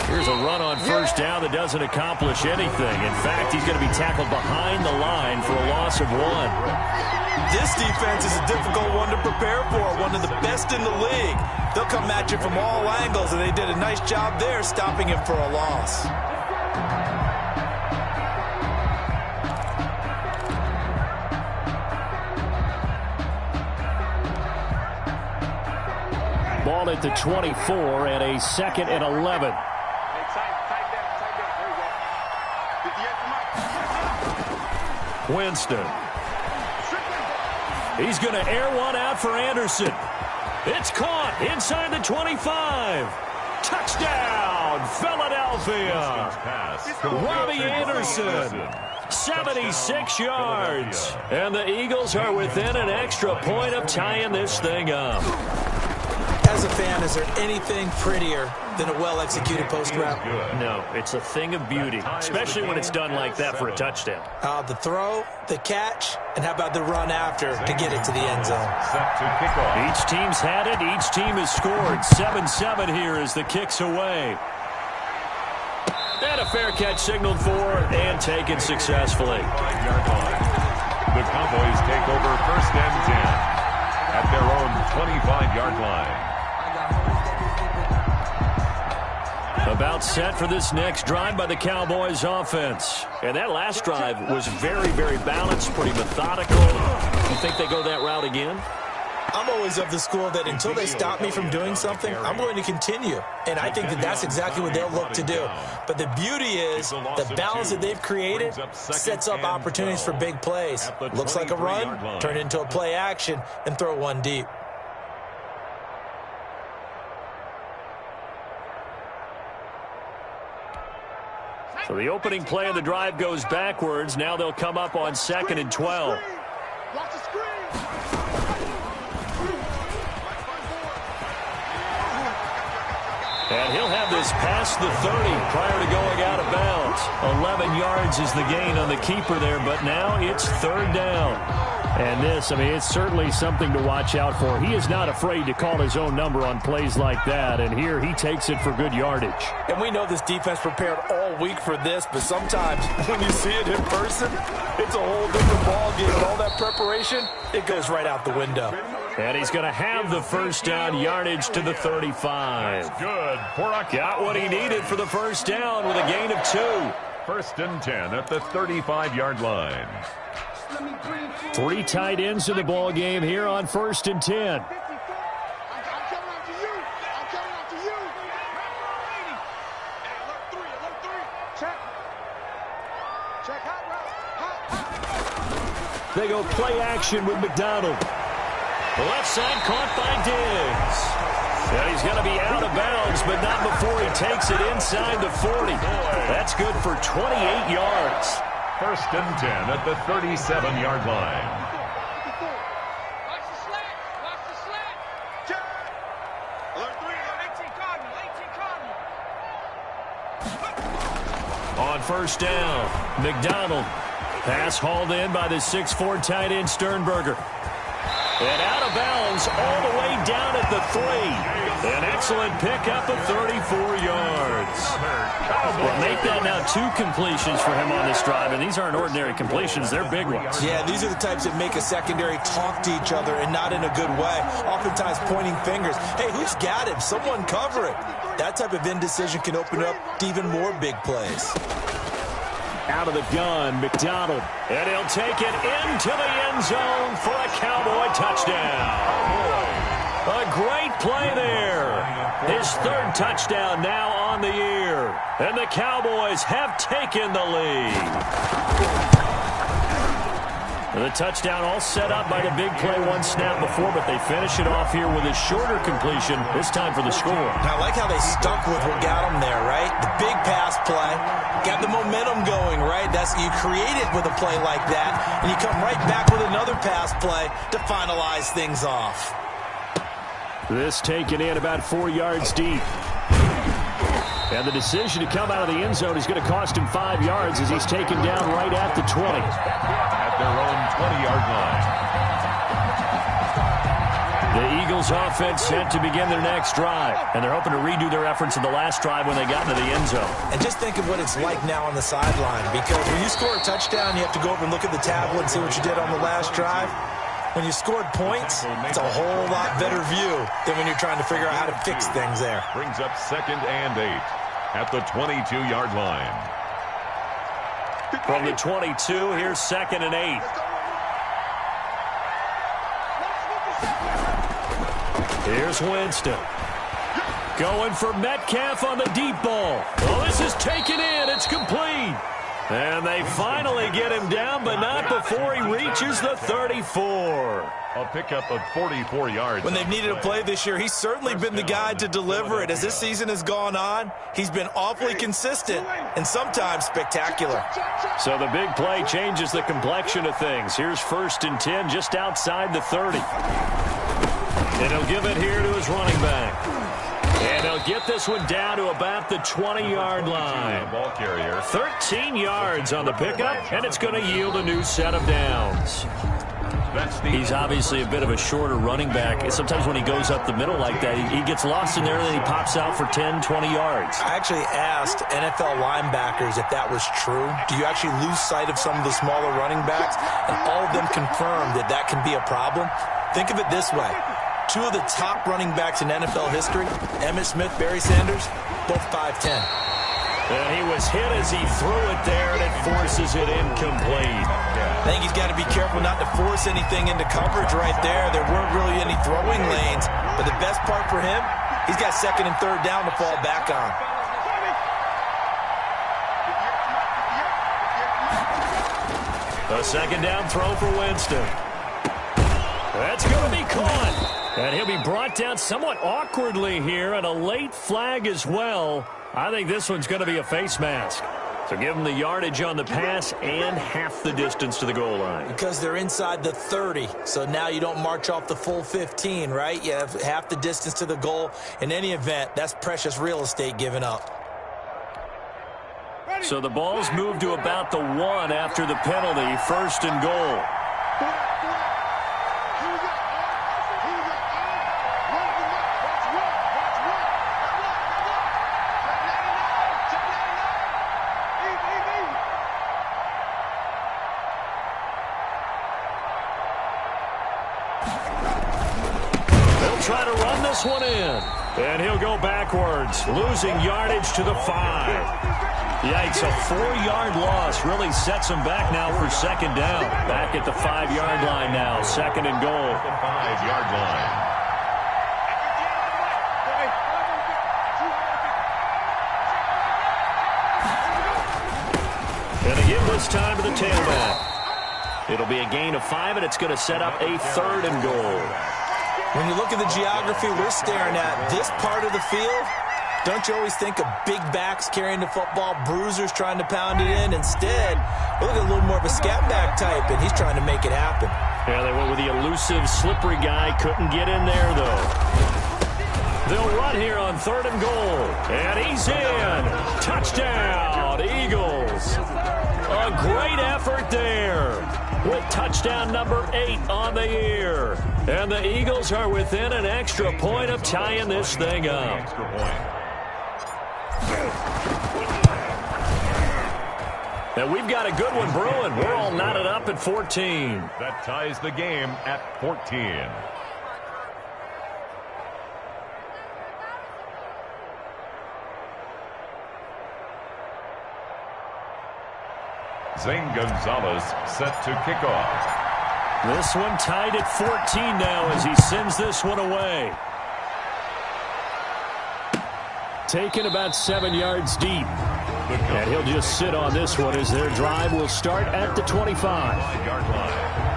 Here's a run on first down that doesn't accomplish anything. In fact, he's going to be tackled behind the line for a loss of 1. This defense is a difficult one to prepare for, one of the best in the league. They'll come at you from all angles, and they did a nice job there stopping him for a loss. Ball at the 24 and a 2nd and 11. Winston. He's going to air one out for Anderson. It's caught inside the 25. Touchdown, Philadelphia. Robbie Anderson, 76 yards. And the Eagles are within an extra point of tying this thing up. As a fan, is there anything prettier than a well-executed post route? No, it's a thing of beauty, especially when it's done like that for a touchdown. The throw, the catch, and how about the run after to get it to the end zone? Each team's had it. Each team has scored. 7-7 here as the kick's away. And a fair catch signaled for and taken successfully. The Cowboys take over 1st and 10 at their own 25-yard line. About set for this next drive by the Cowboys offense. And that last drive was very, very balanced, pretty methodical. You think they go that route again? I'm always of the school that until they stop me from doing something, I'm going to continue. And I think that that's exactly what they'll look to do. But the beauty is the balance that they've created sets up opportunities for big plays. Looks like a run, turn it into a play action, and throw one deep. So the opening play of the drive goes backwards. Now they'll come up on 2nd and 12. And he'll have this past the 30 prior to going out of bounds. 11 yards is the gain on the keeper there, but now it's 3rd down. And this, I mean, it's certainly something to watch out for. He is not afraid to call his own number on plays like that, and here he takes it for good yardage. And we know this defense prepared all week for this, but sometimes when you see it in person, it's a whole different ballgame. And all that preparation, it goes right out the window. And he's going to have the 1st down yardage to the 35. Good. Got what he needed for the 1st down with a gain of 2. 1st and 10 at the 35-yard line. 3 tight ends in the ball game here on 1st and 10. They go play action with McDonald. The left side caught by Diggs. And he's going to be out of bounds, but not before he takes it inside the 40. That's good for 28 yards. 1st and 10 at the 37-yard line. Watch the slant. Watch the slant. Check. Alert 3, 18 Cardinal. On 1st down, McDonald. Pass hauled in by the 6'4" tight end Sternberger. And out of bounds all the way down at the 3. An excellent pickup of 34 yards. Well, make that now 2 completions for him on this drive, and these aren't ordinary completions. They're big ones. Yeah, these are the types that make a secondary talk to each other and not in a good way. Oftentimes pointing fingers. Hey, who's got him? Someone cover it. That type of indecision can open up to even more big plays. Out of the gun, McDonald. And he'll take it into the end zone for a Cowboy touchdown. A great play there. His 3rd touchdown now on the year. And the Cowboys have taken the lead. The touchdown all set up by the big play one snap before, but they finish it off here with a shorter completion, this time for the score. Now, I like how they stuck with what got them there, right? The big pass play, got the momentum going, right? You create it with a play like that, and you come right back with another pass play to finalize things off. This taken in about 4 yards deep. And the decision to come out of the end zone is going to cost him 5 yards as he's taken down right at the 20. At their own 20-yard line. The Eagles offense set to begin their next drive. And they're hoping to redo their efforts in the last drive when they got into the end zone. And just think of what it's like now on the sideline. Because when you score a touchdown, you have to go over and look at the tablet and see what you did on the last drive. When you scored points, it's a whole lot better view than when you're trying to figure out how to fix things there. Brings up 2nd and 8 at the 22-yard line. From the 22, here's 2nd and 8. Here's Winston. Going for Metcalf on the deep ball. Well, this is taken in. It's complete. And they finally get him down, but not before he reaches the 34. A pickup of 44 yards. When they've needed a play this year, he's certainly been the guy to deliver it. As this season has gone on, he's been awfully consistent and sometimes spectacular. So the big play changes the complexion of things. Here's 1st and 10 just outside the 30. And he'll give it here to his running back. And he'll get this one down to about the 20-yard line. Ball carrier. 13 yards on the pickup, and it's going to yield a new set of downs. He's obviously a bit of a shorter running back. Sometimes when he goes up the middle like that, he gets lost in there, and then he pops out for 10, 20 yards. I actually asked NFL linebackers if that was true. Do you actually lose sight of some of the smaller running backs? And all of them confirmed that that can be a problem. Think of it this way. 2 of the top running backs in NFL history, Emmitt Smith, Barry Sanders, both 5'10". And he was hit as he threw it there, and it forces it incomplete. I think he's got to be careful not to force anything into coverage right there. There weren't really any throwing lanes, but the best part for him, he's got 2nd and 3rd down to fall back on. A 2nd down throw for Winston. That's going to be caught. And he'll be brought down somewhat awkwardly here, and a late flag as well. I think this one's going to be a face mask. So give him the yardage on the pass and half the distance to the goal line. Because they're inside the 30, so now you don't march off the full 15, right? You have half the distance to the goal. In any event, that's precious real estate given up. So the ball's moved to about the 1 after the penalty, 1st and goal. Try to run this one in. And he'll go backwards, losing yardage to the 5. Yikes, a 4-yard loss really sets him back now for 2nd down. Back at the 5-yard line now, 2nd and goal. The 5-yard line. And again this time to the tailback. It'll be a gain of 5, and it's going to set up a 3rd and goal. When you look at the geography we're staring at, this part of the field, don't you always think of big backs carrying the football, bruisers trying to pound it in? Instead, look at a little more of a scat back type, and he's trying to make it happen. Yeah, they went with the elusive, slippery guy. Couldn't get in there, though. They'll run here on 3rd and goal. And he's in. Touchdown, Eagles. A great effort there with touchdown number 8 on the year. And the Eagles are within an extra point of tying this thing up. Extra point. And we've got a good one brewing. We're all knotted up at 14. That ties the game at 14. Zane Gonzalez set to kick off. This one tied at 14 now as he sends this one away. Taken about 7 yards deep. And he'll just sit on this one as their drive will start at the 25. 5-yard line.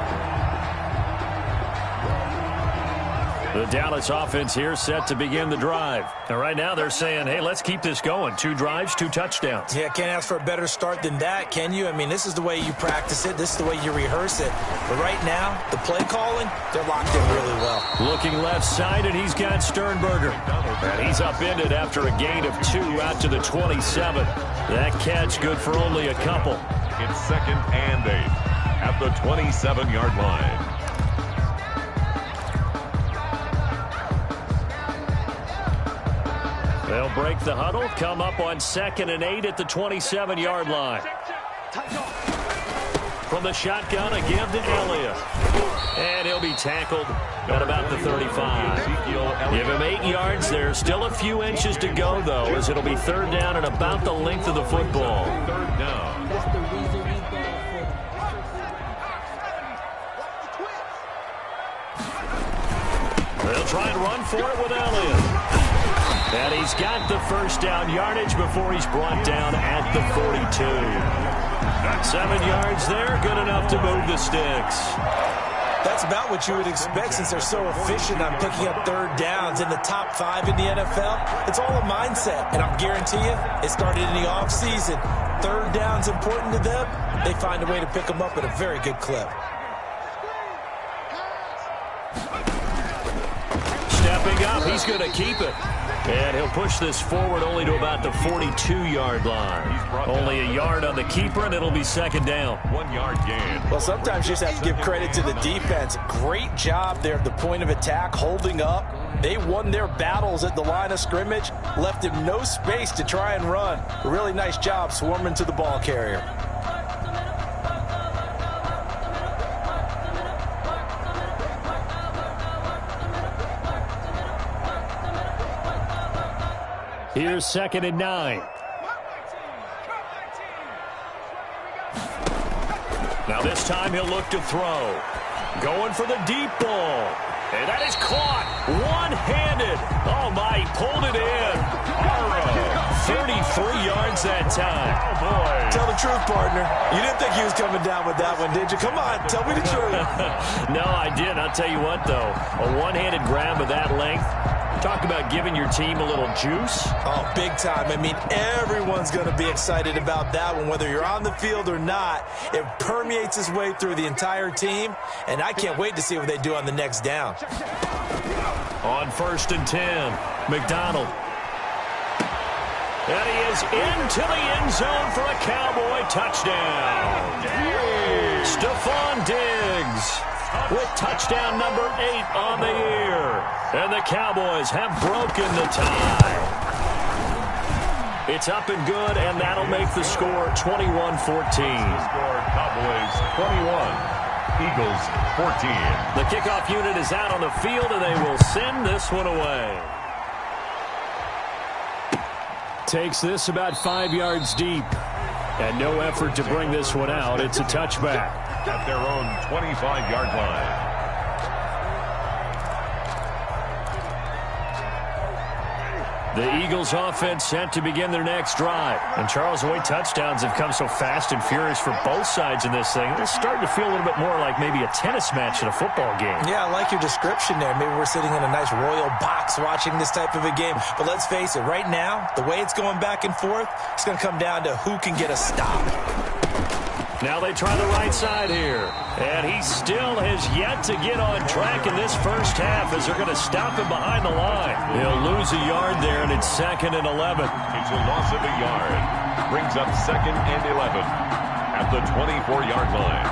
The Dallas offense here set to begin the drive. And right now they're saying, hey, let's keep this going. 2 drives, 2 touchdowns. Yeah, can't ask for a better start than that, can you? I mean, this is the way you practice it. This is the way you rehearse it. But right now, the play calling, they're locked in really well. Looking left side, and he's got Sternberger. And he's upended after a gain of 2 out to the 27. That catch good for only a couple. It's 2nd and 8 at the 27-yard line. They'll break the huddle, come up on 2nd and 8 at the 27-yard line. From the shotgun, a give to Elliott. And he'll be tackled at about the 35. Give him 8 yards. There's still a few inches to go, though, as it'll be 3rd down and about the length of the football. 3rd down. They'll try and run for it with Elliott. And he's got the 1st down yardage before he's brought down at the 42. 7 yards there, good enough to move the sticks. That's about what you would expect since they're so efficient on picking up 3rd downs in the top 5 in the NFL. It's all a mindset, and I'll guarantee you it started in the offseason. 3rd down's important to them. They find a way to pick them up at a very good clip. Stepping up, he's going to keep it. And he'll push this forward only to about the 42-yard line. Only a yard on the keeper, and it'll be 2nd down. 1-yard gain. Well, sometimes you just have to give credit to the defense. Great job there at the point of attack, holding up. They won their battles at the line of scrimmage, left him no space to try and run. A really nice job swarming to the ball carrier. Here's 2nd and 9. Now this time he'll look to throw. Going for the deep ball. And that is caught. One-handed. Oh, my, he pulled it in. 33 yards that time. Oh, boy. Tell the truth, partner. You didn't think he was coming down with that one, did you? Come on, tell me the truth. No, I didn't. I'll tell you what, though. A one-handed grab of that length. Talk about giving your team a little juice. Oh, big time. I mean, everyone's going to be excited about that one, whether you're on the field or not. It permeates its way through the entire team, and I can't wait to see what they do on the next down. On 1st and 10, McDonald. And he is into the end zone for a Cowboy touchdown. Stephon Diggs with touchdown number 8 on the year. And the Cowboys have broken the tie. It's up and good, and that'll make the score 21-14. Score Cowboys 21, Eagles 14. The kickoff unit is out on the field, and they will send this one away. Takes this about 5 yards deep. And no effort to bring this one out. It's a touchback. At their own 25-yard line. The Eagles offense set to begin their next drive. And Charles, the way touchdowns have come so fast and furious for both sides in this thing, it's starting to feel a little bit more like maybe a tennis match in a football game. Yeah, I like your description there. Maybe we're sitting in a nice royal box watching this type of a game. But let's face it, right now, the way it's going back and forth, it's going to come down to who can get a stop. Now they try the right side here. And he still has yet to get on track in this first half as they're going to stop him behind the line. He'll lose a yard there, and it's 2nd and 11. It's a loss of a yard. Brings up 2nd and 11 at the 24-yard line.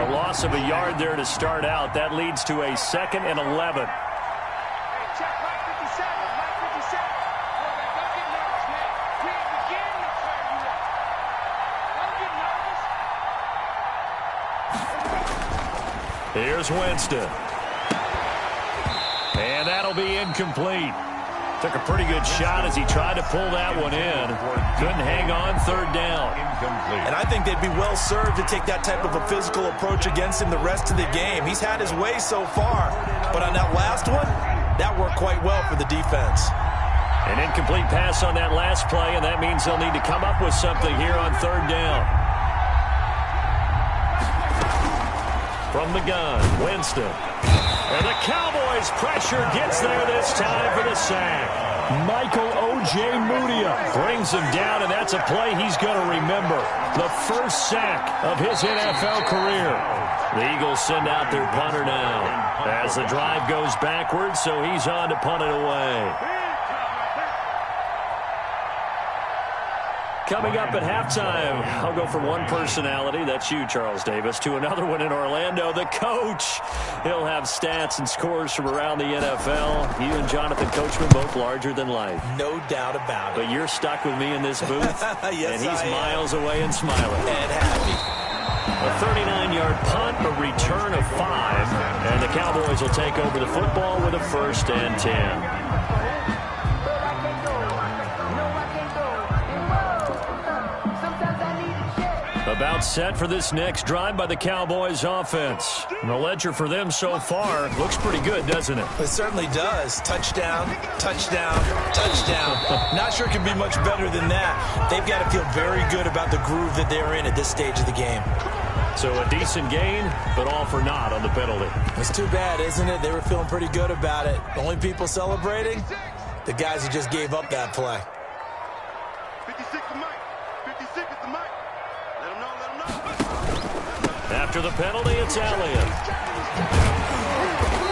A loss of a yard there to start out. That leads to a 2nd and 11. Here's Winston. And that'll be incomplete. Took a pretty good shot as he tried to pull that one in. Couldn't hang on, 3rd down. And I think they'd be well served to take that type of a physical approach against him the rest of the game. He's had his way so far. But on that last one, that worked quite well for the defense. An incomplete pass on that last play, and that means they'll need to come up with something here on 3rd down. From the gun, Winston. And the Cowboys' pressure gets there this time for the sack. Michael O.J. Mudia brings him down, and that's a play he's going to remember. The first sack of his NFL career. The Eagles send out their punter now as the drive goes backwards, so he's on to punt it away. Coming up at halftime, I'll go from one personality, that's you, Charles Davis, to another one in Orlando, the coach. He'll have stats and scores from around the NFL. You and Jonathan Coachman both larger than life. No doubt about it. But you're stuck with me in this booth, yes, and he's miles away and smiling. And happy. A 39-yard punt, a return of 5, and the Cowboys will take over the football with a 1st and 10. About set for this next drive by the Cowboys offense. And the ledger for them so far looks pretty good, doesn't it? It certainly does. Touchdown, touchdown, touchdown. Not sure it can be much better than that. They've got to feel very good about the groove that they're in at this stage of the game. So a decent gain, but all for naught on the penalty. It's too bad, isn't it? They were feeling pretty good about it. Only people celebrating? The guys who just gave up that play. 56 to Mike. 56 is the Mike. Let him know, let him know. After the penalty, it's Elliott.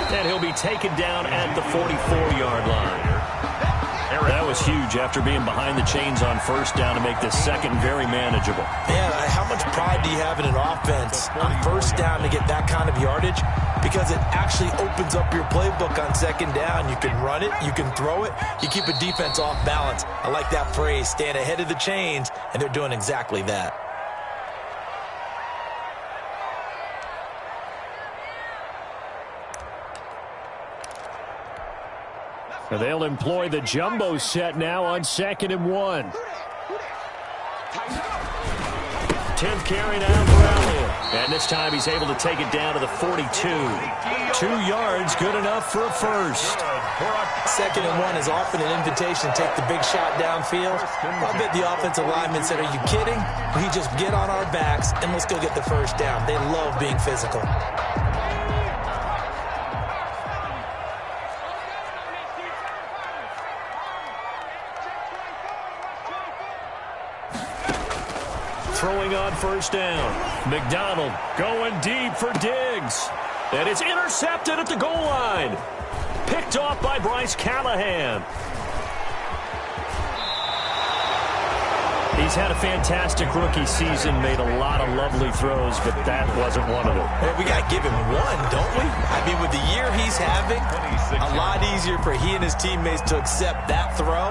And he'll be taken down at the 44-yard line. That was huge after being behind the chains on 1st down to make this second very manageable. Man, how much pride do you have in an offense on 1st down to get that kind of yardage? Because it actually opens up your playbook on 2nd down. You can run it, you can throw it, you keep a defense off balance. I like that phrase, stand ahead of the chains, and they're doing exactly that. They'll employ the jumbo set now on 2nd and 1. 10th carry now for Elliott. And this time he's able to take it down to the 42. 2 yards, good enough for a 1st. 2nd and 1 is often an invitation to take the big shot downfield. I bet the offensive lineman said, are you kidding? We just get on our backs and let's go get the 1st down. They love being physical. Throwing on 1st down. McDonald going deep for Diggs. And it's intercepted at the goal line. Picked off by Bryce Callahan. He's had a fantastic rookie season, made a lot of lovely throws, but that wasn't one of them. Hey, we got to give him one, don't we? I mean, with the year he's having, a lot easier for he and his teammates to accept that throw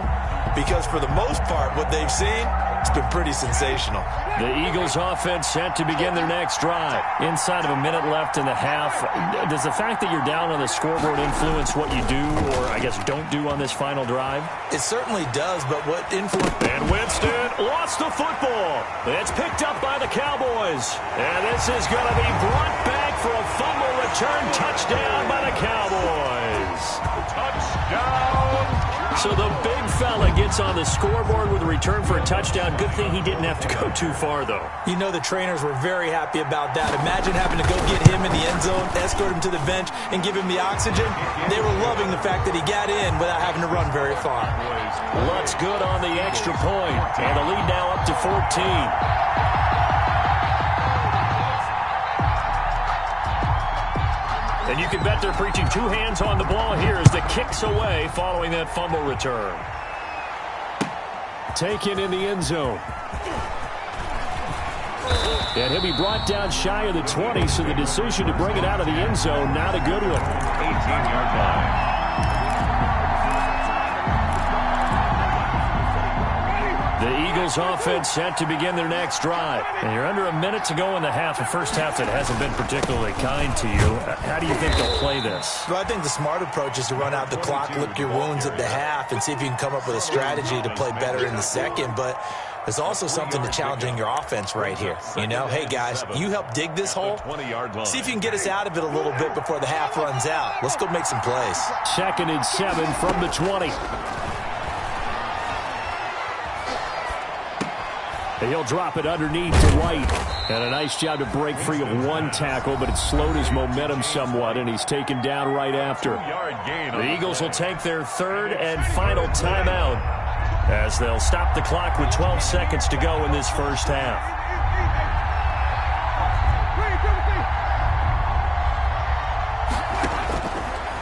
because for the most part, what they've seen, it's been pretty sensational. The Eagles offense set to begin their next drive. Inside of a minute left in the half, does the fact that you're down on the scoreboard influence what you do or, I guess, don't do on this final drive? It certainly does, but what influence... And Winston lost the football. It's picked up by the Cowboys. And this is going to be brought back for a fumble return touchdown by the Cowboys. Touchdown! So the big fella gets on the scoreboard with a return for a touchdown. Good thing he didn't have to go too far, though. You know the trainers were very happy about that. Imagine having to go get him in the end zone, escort him to the bench, and give him the oxygen. They were loving the fact that he got in without having to run very far. Lutz good on the extra point, and the lead now up to 14. And you can bet they're preaching 2 hands on the ball here as the kick's away following that fumble return. Taken in the end zone. And he'll be brought down shy of the 20, so the decision to bring it out of the end zone, not a good one. 18-yard line. The Eagles offense set to begin their next drive. And you're under a minute to go in the half, a first half that hasn't been particularly kind to you. How do you think they'll play this? Well, I think the smart approach is to run out the clock, lick your wounds at the half, and see if you can come up with a strategy to play better in the second. But there's also something to challenging your offense right here. You know, hey, guys, you help dig this hole. See if you can get us out of it a little bit before the half runs out. Let's go make some plays. 2nd and 7 from the 20. He'll drop it underneath to White. And a nice job to break free of one tackle, but it slowed his momentum somewhat, and he's taken down right after. The Eagles will take their third and final timeout as they'll stop the clock with 12 seconds to go in this first half.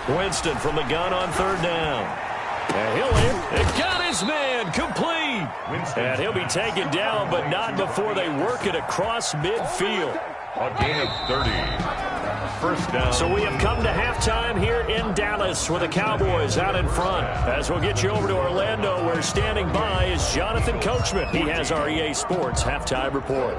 Winston from the gun on third down. And he'll hit. It got his man complete. And he'll be taken down, but not before they work it across midfield. A gain of 30. First down. So we have come to halftime here in Dallas with the Cowboys out in front. As we'll get you over to Orlando, where standing by is Jonathan Coachman. He has our EA Sports halftime report.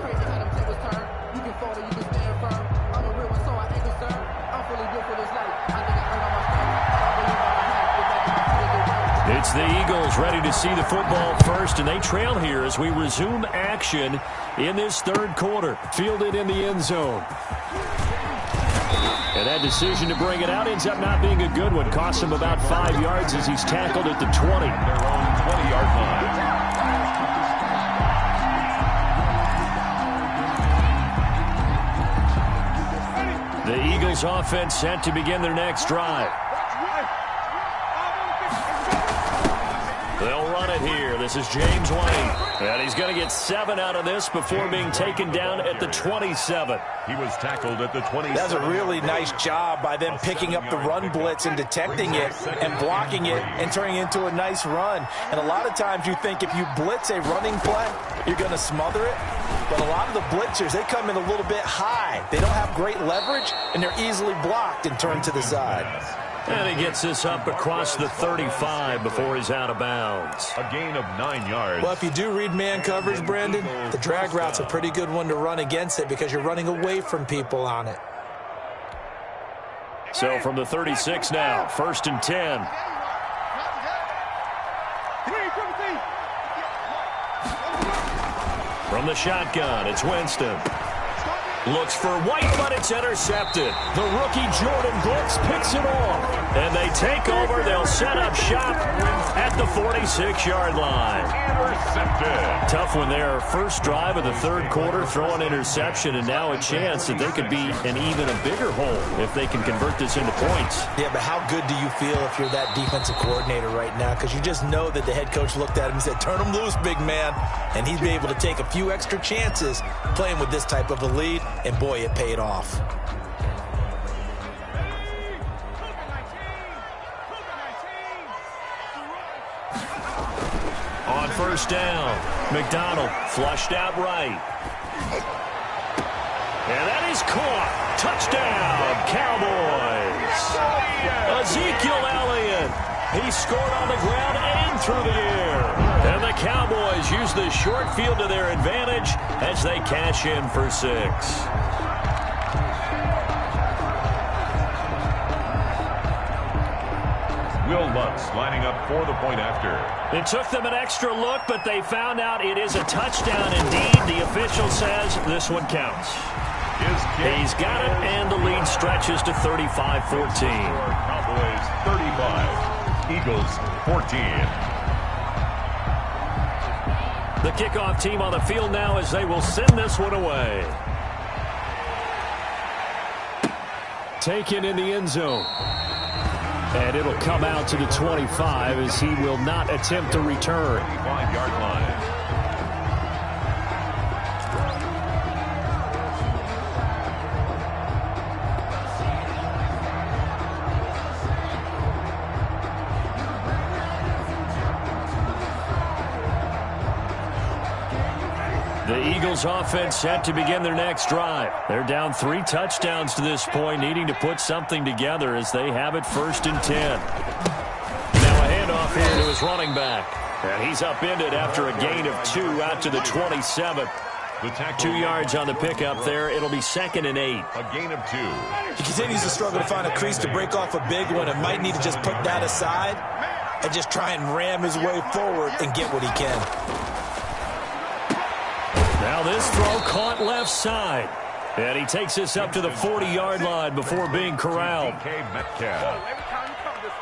It's the Eagles ready to see the football first, and they trail here as we resume action in this third quarter. Fielded in the end zone. And that decision to bring it out ends up not being a good one. Costs him about 5 yards as he's tackled at the 20. Their own 20-yard line. The Eagles offense set to begin their next drive. They'll run it here. This is James White. And he's going to get 7 out of this before being taken down at the 27. He was tackled at the 27. That's a really nice job by them picking up the run blitz and detecting it and blocking it and turning it into a nice run. And a lot of times you think if you blitz a running play, you're going to smother it. But a lot of the blitzers, they come in a little bit high. They don't have great leverage, and they're easily blocked and turned to the side. And he gets this up across the 35 before he's out of bounds. A gain of 9 yards. Well, if you do read man coverage, Brandon, the drag route's a pretty good one to run against it because you're running away from people on it. So from the 36 now, 1st and 10. From the shotgun, it's Winston. Looks for White, but it's intercepted. The rookie Jordan Brooks picks it off. And they take over. They'll set up shop at the 46-yard line. Intercepted. Tough one there. First drive of the third quarter, throw an interception, and now a chance that they could be in even a bigger hole if they can convert this into points. Yeah, but how good do you feel if you're that defensive coordinator right now? Because you just know that the head coach looked at him and said, turn him loose, big man. And he'd be able to take a few extra chances playing with this type of a lead. And, boy, it paid off. On first down, McDonald flushed out right. And that is caught. Touchdown, Cowboys. Ezekiel Elliott. He scored on the ground and through the air. And the Cowboys use the short field to their advantage as they cash in for 6. Will Lutz lining up for the point after. It took them an extra look, but they found out it is a touchdown indeed. The official says this one counts. He's got it, and the lead stretches to 35-14. Cowboys 35. Eagles 14. The kickoff team on the field now as they will send this one away. Taken in the end zone. And it'll come out to the 25 as he will not attempt to return. 25-yard line. The Eagles offense set to begin their next drive. They're down 3 touchdowns to this point, needing to put something together as they have it 1st and 10. Now a handoff here to his running back. And he's upended after a gain of 2 out to the 27. 2 yards on the pickup there. It'll be 2nd and 8. A gain of 2. He continues to struggle to find a crease to break off a big one and might need to just put that aside and just try and ram his way forward and get what he can. Now this throw caught left side. And he takes this up to the 40-yard line before being corralled. Metcalf.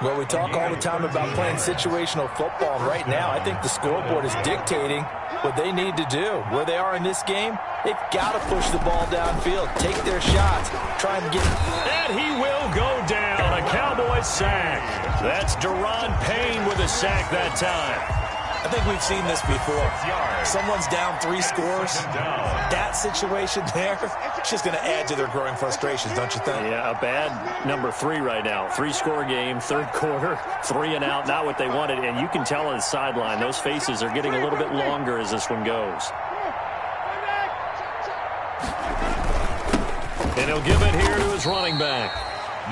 Well, we talk all the time about playing situational football, and right now I think the scoreboard is dictating what they need to do. Where they are in this game, they've got to push the ball downfield, take their shots, try and get... And he will go down, a Cowboys sack. That's Daron Payne with a sack that time. I think we've seen this before. Someone's down 3 scores. That situation there, it's just going to add to their growing frustrations, don't you think? Yeah, a bad number 3 right now. 3-score game, third quarter, 3 and out, not what they wanted. And you can tell on the sideline, those faces are getting a little bit longer as this one goes. And he'll give it here to his running back.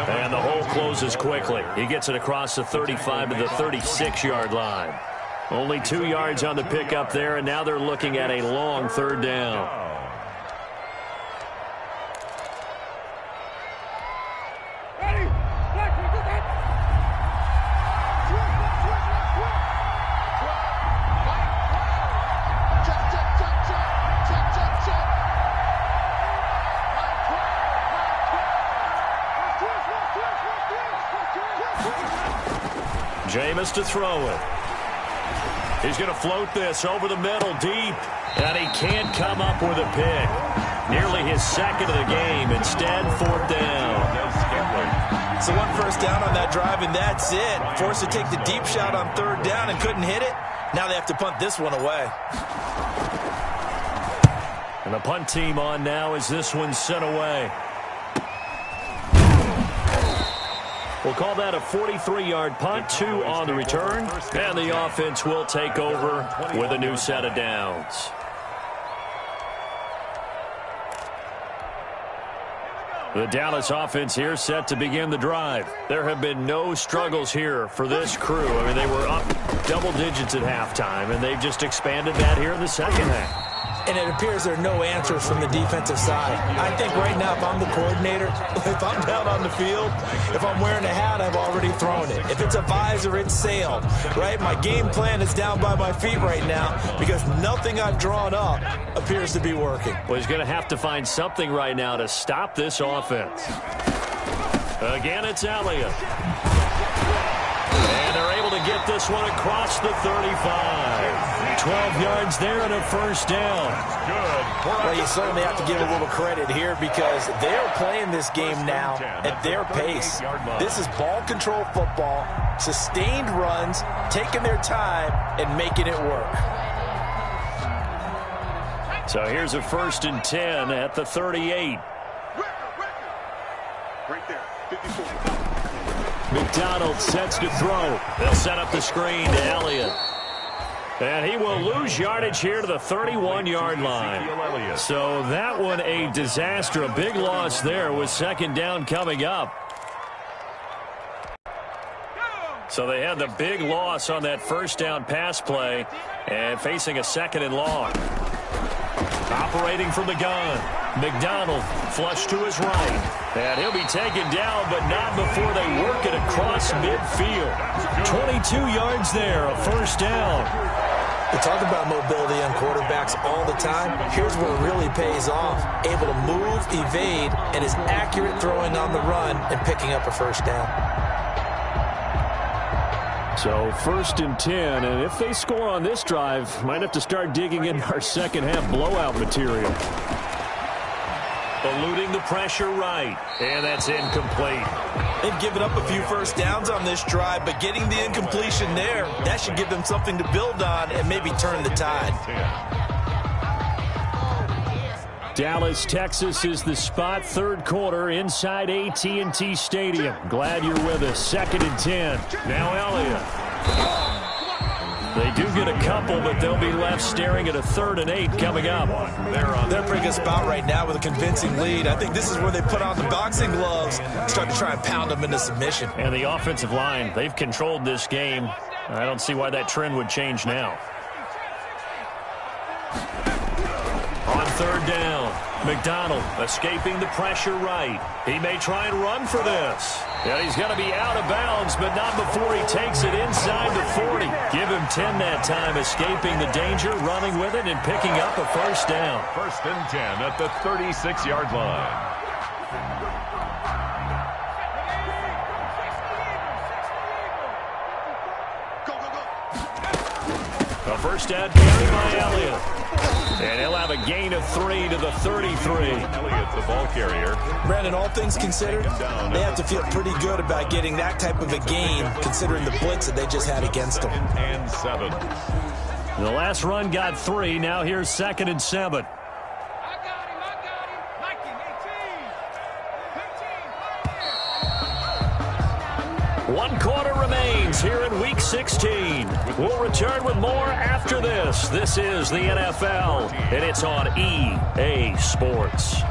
And the hole closes quickly. He gets it across the 35 to the 36-yard line. Only 2 yards on the pickup there, and now they're looking at a long third down. Jameis to throw it. He's going to float this over the middle deep, and he can't come up with a pick. Nearly his second of the game. Instead, fourth down. So 1 first down on that drive, and that's it. Forced to take the deep shot on third down and couldn't hit it. Now they have to punt this one away. And the punt team on now as this one's sent away. We'll call that a 43-yard punt, 2 on the return, and the offense will take over with a new set of downs. The Dallas offense here set to begin the drive. There have been no struggles here for this crew. I mean, they were up double digits at halftime, and they've just expanded that here in the second half. And it appears there are no answers from the defensive side. I think right now, if I'm the coordinator, if I'm down on the field, if I'm wearing a hat, I've already thrown it. If it's a visor, it's sailed, right? My game plan is down by my feet right now because nothing I've drawn up appears to be working. Well, he's going to have to find something right now to stop this offense. Again, it's Elliott. And they're able to get this one across the 35. 12 yards there and a first down. Well, you certainly have to give a little credit here because they're playing this game now at their pace. This is ball control football, sustained runs, taking their time and making it work. So here's a 1st and 10 at the 38. Right there, 54. McDonald sets to throw. They'll set up the screen to Elliott. And he will lose yardage here to the 31-yard line. So that one a disaster. A big loss there with second down coming up. So they had the big loss on that first down pass play and facing a 2nd and long. Operating from the gun. McDonald flush to his right. And he'll be taken down, but not before they work it across midfield. 22 yards there, a first down. We talk about mobility on quarterbacks all the time. Here's where it really pays off. Able to move, evade, and is accurate throwing on the run and picking up a first down. So 1st and 10, and if they score on this drive, might have to start digging in our second half blowout material. Eluding the pressure right, and that's incomplete. They've given up a few first downs on this drive, but getting the incompletion there, that should give them something to build on and maybe turn the tide. Dallas, Texas is the spot, third quarter inside AT&T Stadium. Glad you're with us. 2nd and 10. Now Elliott. They do get a couple, but they'll be left staring at a 3rd and 8 coming up. They're a pretty good spot right now with a convincing lead. I think this is where they put on the boxing gloves, start to try and pound them into submission. And the offensive line, they've controlled this game. I don't see why that trend would change now. On 3rd down, McDonald escaping the pressure right. He may try and run for this. And he's going to be out of bounds, but not before he takes it inside the 40. Give him 10 that time, escaping the danger, running with it, and picking up a first down. 1st and 10 at the 36-yard line. first down carry by Elliott. And he'll have a gain of 3 to the 33. Elliott's the ball carrier. Brandon, all things considered, they have to feel pretty good about getting that type of a gain, considering the blitz that they just had against them. And 7. The last run got 3. Now here's 2nd and 7. One quarter remains here in Week 16. We'll return with more after this. This is the NFL, and it's on EA Sports.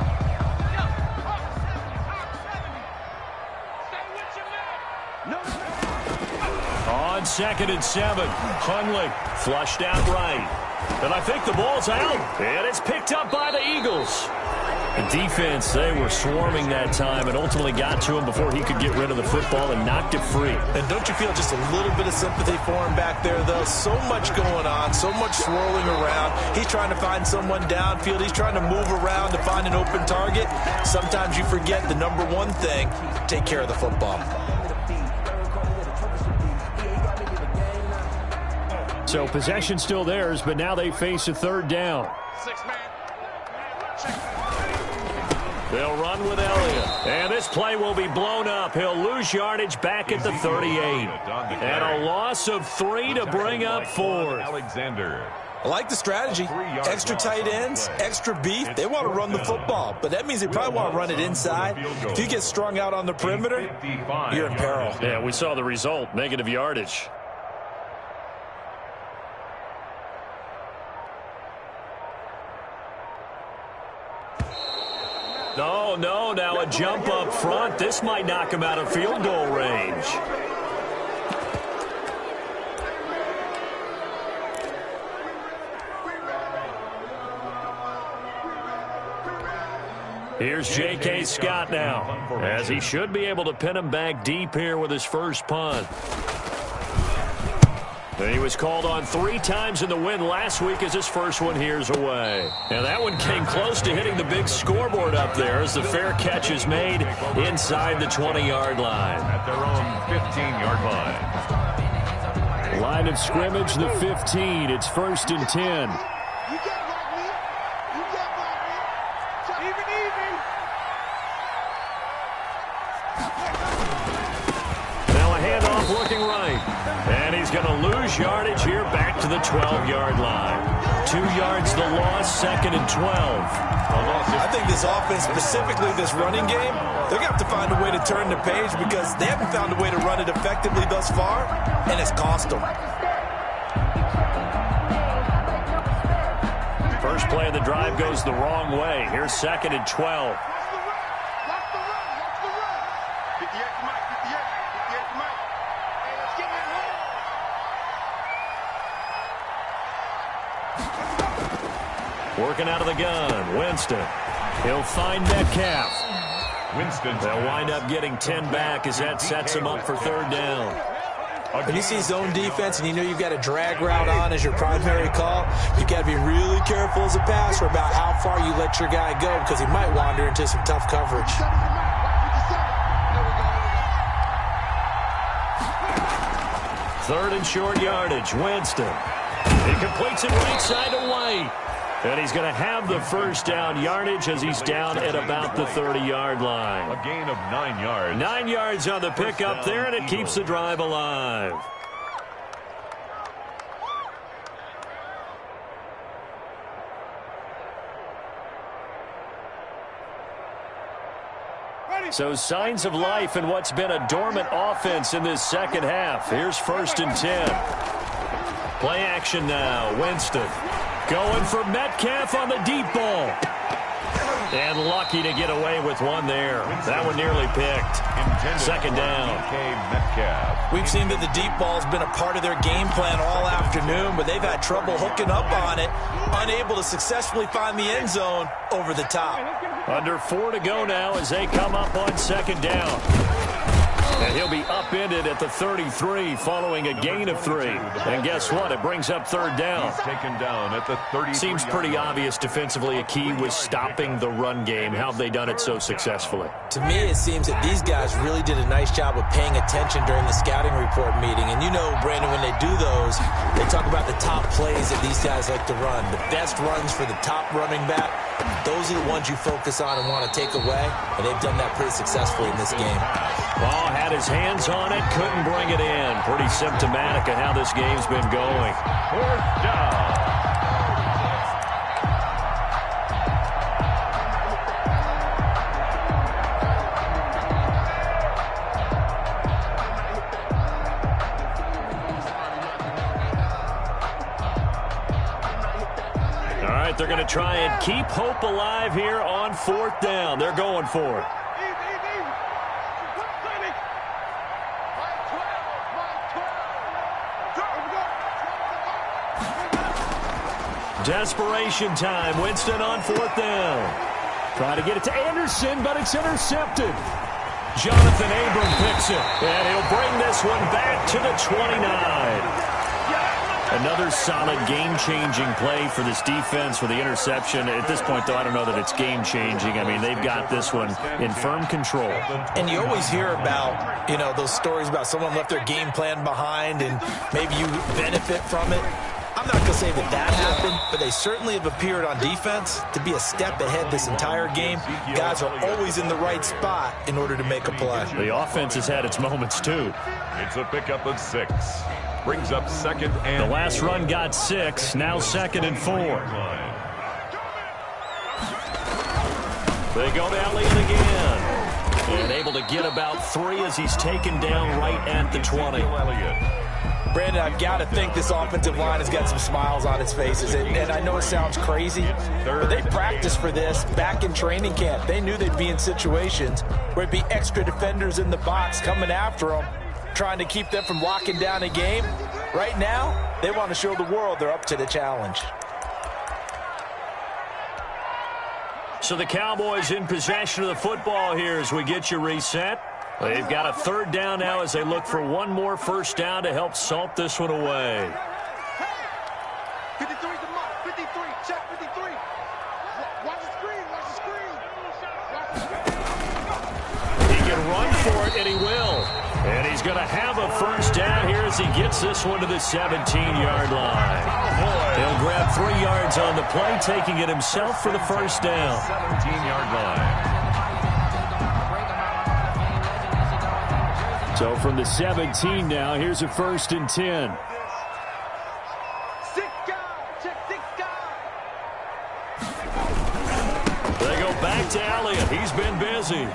On 2nd and 7, Hundley flushed out right. And I think the ball's out, and it's picked up by the Eagles. The defense, they were swarming that time and ultimately got to him before he could get rid of the football and knocked it free. And don't you feel just a little bit of sympathy for him back there, though? So much going on, so much swirling around. He's trying to find someone downfield. He's trying to move around to find an open target. Sometimes you forget the number one thing, take care of the football. So possession still theirs, but now they face a 3rd down. They'll run with Elliott. And this play will be blown up. He'll lose yardage back at the 38. And a loss of 3 to bring up 4. Alexander. I like the strategy. Extra tight ends, extra beef. They want to run the football, but that means they probably want to run it inside. If you get strung out on the perimeter, you're in peril. Yeah, we saw the result, negative yardage. No, now a jump up front. This might knock him out of field goal range. Here's J.K. Scott now, as he should be able to pin him back deep here with his first punt. And he was called on 3 times in the win last week as his first one here's away. And that one came close to hitting the big scoreboard up there as the fair catch is made inside the 20-yard line. At their own 15-yard line. Line of scrimmage, the 15. It's 1st and 10. Now a handoff looking right. And he's going to lose yardage here back to the 12-yard line. 2 yards the loss, 2nd and 12. I think this offense, specifically this running game, they're going to have to find a way to turn the page because they haven't found a way to run it effectively thus far, and it's cost them. First play of the drive goes the wrong way. Here's 2nd and 12. Working out of the gun, Winston. He'll find Metcalf. They'll wind up getting 10 back as that sets him up for 3rd down. When you see zone defense and you know you've got a drag route on as your primary call, you've got to be really careful as a passer about how far you let your guy go because he might wander into some tough coverage. 3rd and short yardage, Winston. He completes it right side to White. And he's going to have the first down yardage as he's down at about the 30-yard line. A gain of 9 yards. 9 yards on the pickup there, and it keeps the drive alive. So signs of life in what's been a dormant offense in this second half. Here's 1st and 10. Play action now, Winston. Going for Metcalf on the deep ball. And lucky to get away with one there. That one nearly picked. 2nd down. We've seen that the deep ball's been a part of their game plan all afternoon, but they've had trouble hooking up on it, unable to successfully find the end zone over the top. Under 4 to go now as they come up on 2nd down. And he'll be upended at the 33 following a gain of 3. And guess what? It brings up third down. Taken down at the 33. Seems pretty obvious defensively a key was stopping the run game. How have they done it so successfully? To me, it seems that these guys really did a nice job of paying attention during the scouting report meeting. And you know, Brandon, when they do those, they talk about the top plays that these guys like to run. The best runs for the top running back, those are the ones you focus on and want to take away. And they've done that pretty successfully in this game. Ball had his hands on it, couldn't bring it in. Pretty symptomatic of how this game's been going. Fourth down. All right, they're going to try and keep hope alive here on fourth down. They're going for it. Desperation time. Winston on fourth down. Trying to get it to Anderson, but it's intercepted. Jonathan Abram picks it, and he'll bring this one back to the 29. Another solid game-changing play for this defense for the interception. At this point, though, I don't know that it's game-changing. I mean, they've got this one in firm control. And you always hear about, you know, those stories about someone left their game plan behind and maybe you benefit from it. I'm not going to say that that happened, but they certainly have appeared on defense to be a step ahead this entire game. Guys are always in the right spot in order to make a play. The offense has had its moments, too. It's a pickup of 6. Brings up second and... The last run got 6, now second and 4. They go to Elliott again. And able to get about 3 as he's taken down right at the 20. Brandon, I've got to think this offensive line has got some smiles on its faces. And I know it sounds crazy, but they practiced for this back in training camp. They knew they'd be in situations where it'd be extra defenders in the box coming after them, trying to keep them from locking down a game. Right now, they want to show the world they're up to the challenge. So the Cowboys in possession of the football here as we get you reset. They've got a third down now as they look for one more first down to help salt this one away. 53 is the mark. 53. Check 53. Watch the screen. Watch the screen. Watch the screen. He can run for it, and he will. And he's going to have a first down here as he gets this one to the 17-yard line. He'll grab 3 yards on the play, taking it himself for the first down. 17-yard line. So from the 17 now, here's a first and 10. 6 guys. Check 6 guys. They go back to Elliott. He's been busy.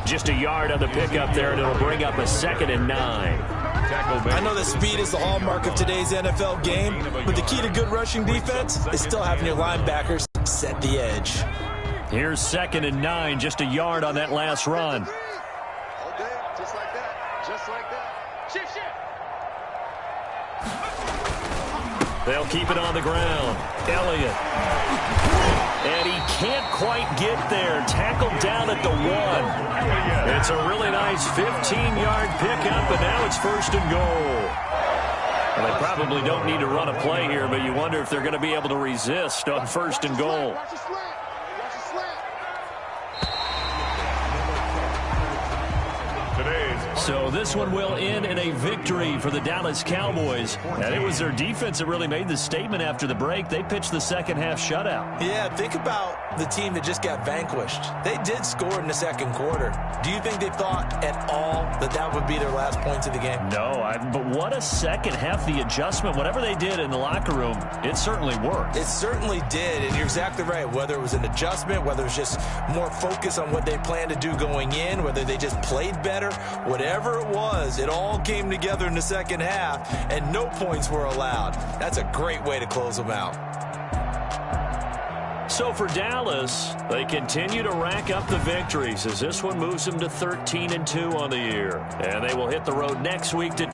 Just a yard on the pickup there, and it'll bring up a second and 9. I know that speed is the hallmark of today's NFL game, but the key to good rushing defense is still having your linebackers set the edge. Here's second and 9, just a yard on that last run. Okay, just like that. Just like that. Shift, shift. They'll keep it on the ground. Elliott. And he can't quite get there. Tackled down at the 1. It's a really nice 15-yard pickup, and now it's first and goal. Well, they probably don't need to run a play here, but you wonder if they're going to be able to resist on first and goal. Watch the slant. Watch the slant. So this one will end in a victory for the Dallas Cowboys. And it was their defense that really made the statement after the break. They pitched the second half shutout. Yeah, think about the team that just got vanquished. They did score in the second quarter. Do you think they thought at all that that would be their last points of the game? No, but what a second half. The adjustment, whatever they did in the locker room, it certainly worked. It certainly did, and you're exactly right. Whether it was an adjustment, whether it was just more focus on what they planned to do going in, whether they just played better, whatever it was, it all came together in the second half, and no points were allowed. That's a great way to close them out. So for Dallas, they continue to rack up the victories as this one moves them to 13-2 on the year. And they will hit the road next week to